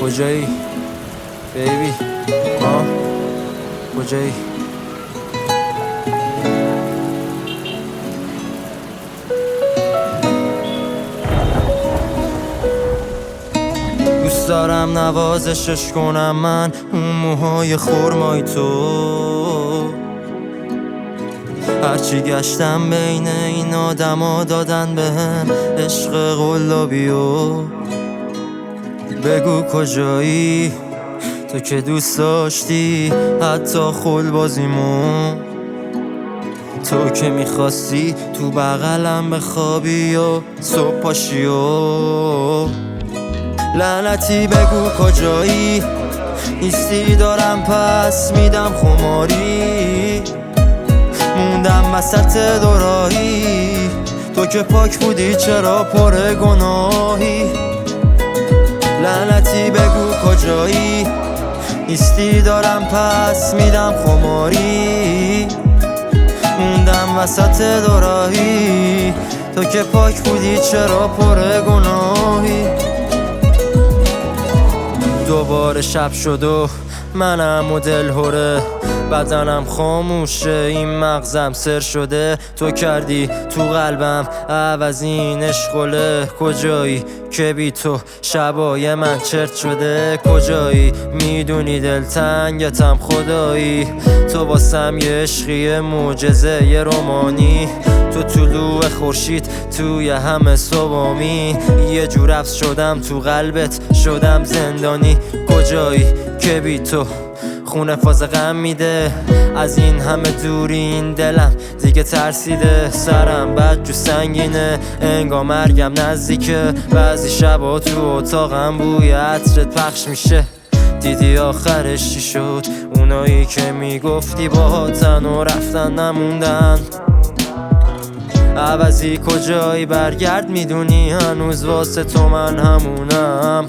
کجایی بیبی؟ کجایی؟ دوست دارم نوازشش کنم من، اون موهای خرمای تو. هرچی گشتم بین این آدما دادن بهم عشق قلابیو. بگو کجایی تو که دوست داشتی حتی خل بازیمو. تو که میخواستی تو بغلم بخوابی و صبح پاشی و لعنتی. بگو کجایی نیستی، دارم پس میدم خماری. موندم وسط دوراهی، تو که پاک بودی چرا پر گناهی؟ لعنتی بگو کجایی نیستی، دارم پس میدم خماری. موندم وسط دوراهی، تو که پاک بودی چرا پر گناهی؟ دوباره شب شد و منم و دلهوره، بدنم خاموشه، این مغزم سر شده. تو کردی تو قلبم عوض این عشقله. کجایی که بی تو شبای من چرت شده؟ کجایی میدونی دلتنگتم خدایی؟ تو واسم یه عشقی معجزه یه رومانی. تو طلوع خورشید توی همه صبحامی. یه جور حبس شدم تو قلبت شدم زندانی. کجایی که بی تو خونه فاز غم میده؟ از این همه دوری این دلم دیگه ترسیده. سرم بدجور سنگینه انگار مرگم نزدیکه. بعضی شبا تو اتاقم بوی عطرت پخش میشه. دیدی آخرش چی شد؟ اونایی که میگفتی باهاتن و رفتن نموندن. عوضی کجایی برگرد، میدونی هنوز واسه تو من همونم.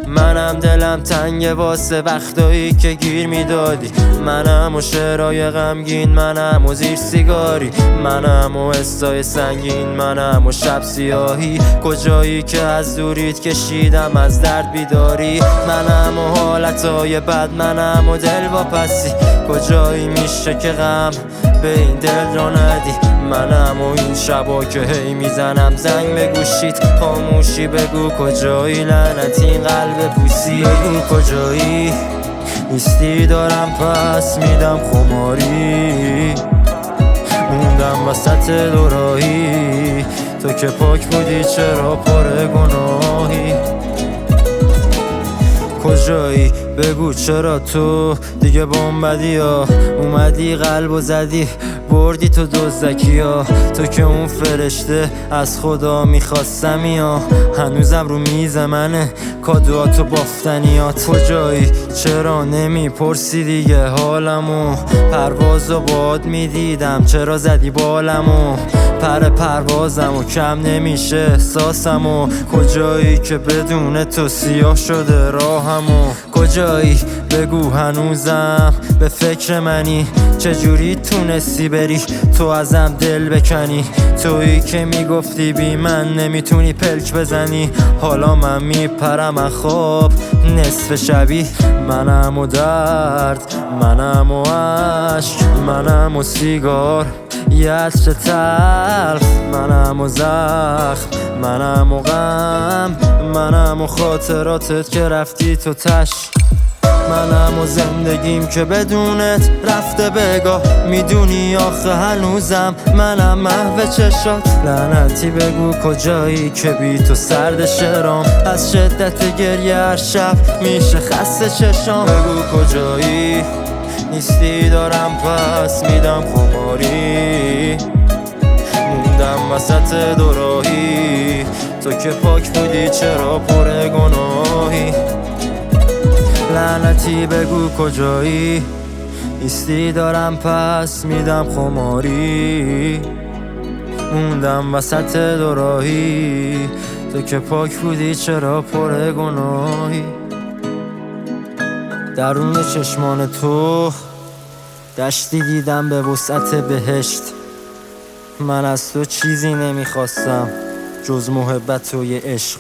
منم دلم تنگه واسه وقتایی که گیر میدادی. منم و شعرهای غمگین، منم و زیر سیگاری، منم و حسای سنگین، منم و شب سیاهی. کجایی که از دوریت کشیدم از درد بیداری؟ منم و حالتهای بد، منم و دل واپسی. کجایی میشه که غم به این دل را ندی؟ منم و این شبا که هی میزنم زنگ به گوشیت خاموشی. بگو کجایی لعنتی این قلب پوسی؟ بگو کجایی نیستی، دارم پس میدم خماری. موندم وسط دوراهی، تو که پاک بودی چرا پر گناهی؟ کجایی بگو چرا تو دیگه بامبدی ها؟ اومدی قلبو زدی بردی تو دزدکی ها. تو که اون فرشته از خدا میخواستمی ها. هنوزم رو میز منه کادواتو بافتنیات. کجایی چرا نمیپرسی دیگه حالمو؟ پروازو باد میدیدم چرا زدی بالمو؟ پروازمو کم نمیشه احساسمو. کجایی که بدون تو سیاه شده راهمو؟ کجایی بگو هنوزم به فکر منی؟ چجوری تونستی بری تو ازم دل بکنی؟ تویی که میگفتی بی من نمیتونی پلک بزنی. حالا من میپرم از خواب نصف شبی. منم و درد، منم و عشق، منم و سیگار یه عطر تلخ. منم و زخم، منم و غم، منم و خاطراتت که رفتی تو تش. منم و زندگیم که بدونت رفته بگاه. میدونی آخه هنوزم منم محو چشات. لعنتی بگو کجایی که بی تو سرد شرام. از شدت گریه هر شب میشه خسته چشام. بگو کجایی نیستی، دارم پس میدم خماری. موندم وسط دوراهی، تو که پاک بودی چرا پر گناهی؟ لعنتی بگو کجایی نیستی، دارم پس میدم خماری. موندم وسط دوراهی، تو که پاک بودی چرا پر گناهی؟ درون چشمان تو دشتی دیدم به وسعت بهشت. من از تو چیزی نمیخواستم جز محبت و یه عشق.